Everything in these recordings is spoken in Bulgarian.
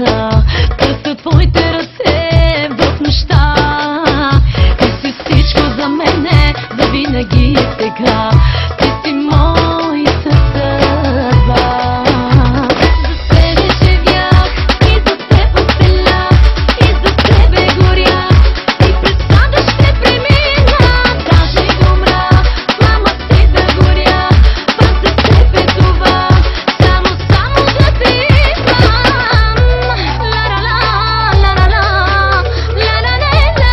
така. Търся твоите ръце в нощта. Ти си всичко за мене, завинаги и сега. Ти си моята съдба. За тебе живях и за теб оцелях, и за тебе горях, и през ада ще премина. Даже и да умра, мама си да горя, пак за теб е това, само да те искам. Ла-ла-ла, ла-ла-ла, ла-ла-ла-ла.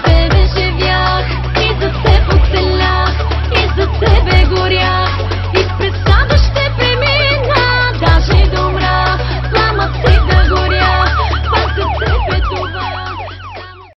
Тебе живях и за теб оцелях, и за тебе горя.